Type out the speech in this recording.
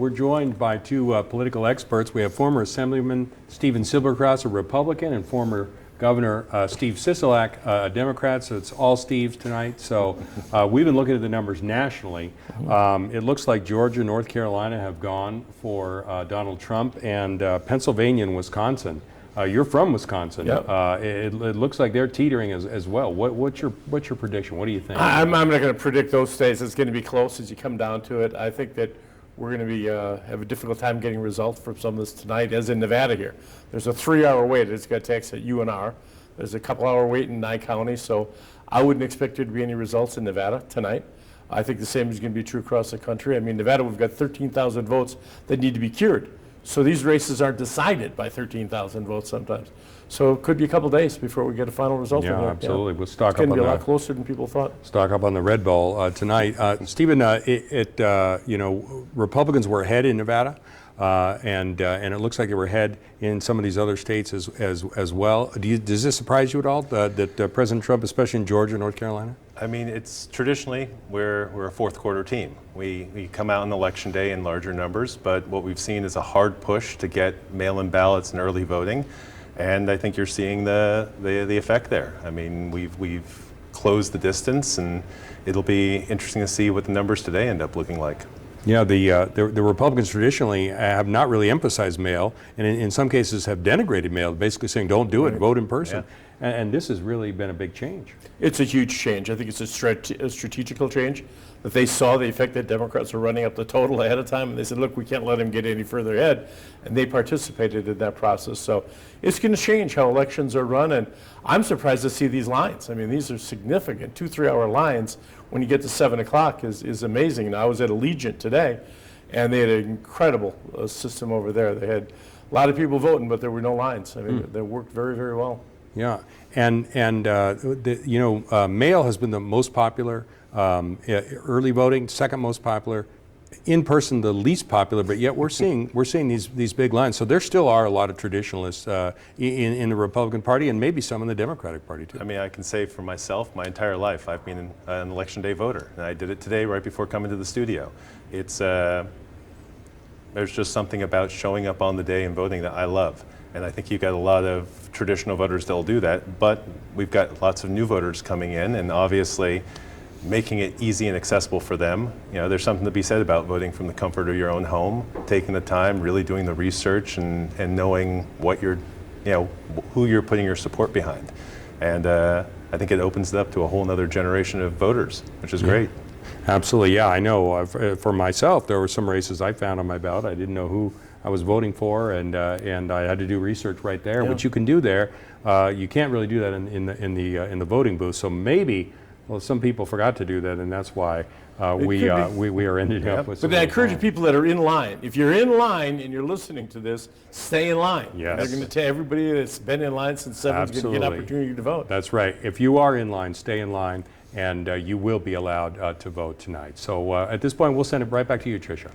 We're joined by two political experts. We have former Assemblyman Stephen Silberkraus, a Republican, and former Governor Steve Sisolak, a Democrat. So it's all Steves tonight. So we've been looking at the numbers nationally. It looks like Georgia and North Carolina have gone for Donald Trump, and Pennsylvania and Wisconsin. You're from Wisconsin. Yep. It looks like they're teetering as well. What's your prediction? What do you think? I'm not going to predict those states. It's going to be close as you come down to it. I think that we're going to be have a difficult time getting results from some of this tonight, as in Nevada here. There's a 3-hour wait it's going to take at UNR. There's a couple-hour wait in Nye County, so I wouldn't expect there to be any results in Nevada tonight. I think the same is going to be true across the country. I mean, Nevada, we've got 13,000 votes that need to be cured. So these races aren't decided by 13,000 votes sometimes. So it could be a couple days before we get a final result. Yeah, absolutely. We'll stock up on It's going to be a lot closer than people thought. Stock up on the Red Bull tonight. Stephen, Republicans were ahead in Nevada, and it looks like they were ahead in some of these other states as well. Does this surprise you at all that President Trump, especially in Georgia, North Carolina? I mean, it's traditionally we're a fourth quarter team. We come out on election day in larger numbers, but what we've seen is a hard push to get mail-in ballots and early voting, and I think you're seeing the effect there. I mean, we've closed the distance, and it'll be interesting to see what the numbers today end up looking like. Yeah, the Republicans traditionally have not really emphasized mail, and in some cases have denigrated mail, basically saying don't do it, vote in person. Yeah. And this has really been a big change. It's a huge change. I think it's a strategical change, that they saw the effect that Democrats were running up the total ahead of time, and they said, look, we can't let him get any further ahead, and they participated in that process. So it's going to change how elections are run, and I'm surprised to see these lines. I mean, these are significant. 2-3 hour lines when you get to 7 o'clock is amazing. And I was at Allegiant today, and they had an incredible system over there. They had a lot of people voting, but there were no lines. I mean, they worked very, very well. Yeah, and mail has been the most popular, early voting second most popular, in person the least popular. But yet we're seeing these big lines. So there still are a lot of traditionalists in the Republican Party, and maybe some in the Democratic Party too. I mean, I can say for myself, my entire life, I've been an election day voter, and I did it today right before coming to the studio. It's there's just something about showing up on the day and voting that I love. And I think you've got a lot of traditional voters that'll do that, but we've got lots of new voters coming in, and obviously making it easy and accessible for them. You know, there's something to be said about voting from the comfort of your own home, taking the time, really doing the research, and knowing what you're, who you're putting your support behind. And I think it opens it up to a whole other generation of voters, which is great. Absolutely, yeah. I know for myself, there were some races I found on my ballot. I didn't know who I was voting for, and I had to do research right there, which you can do there. You can't really do that in the voting booth. So maybe, well, some people forgot to do that, and that's why we are ending up with. But I encourage people that are in line. If you're in line and you're listening to this, stay in line. Yes. They're going to tell everybody that's been in line since 7 is going to get an opportunity to vote. That's right. If you are in line, stay in line, and you will be allowed to vote tonight. So at this point, we'll send it right back to you, Tricia.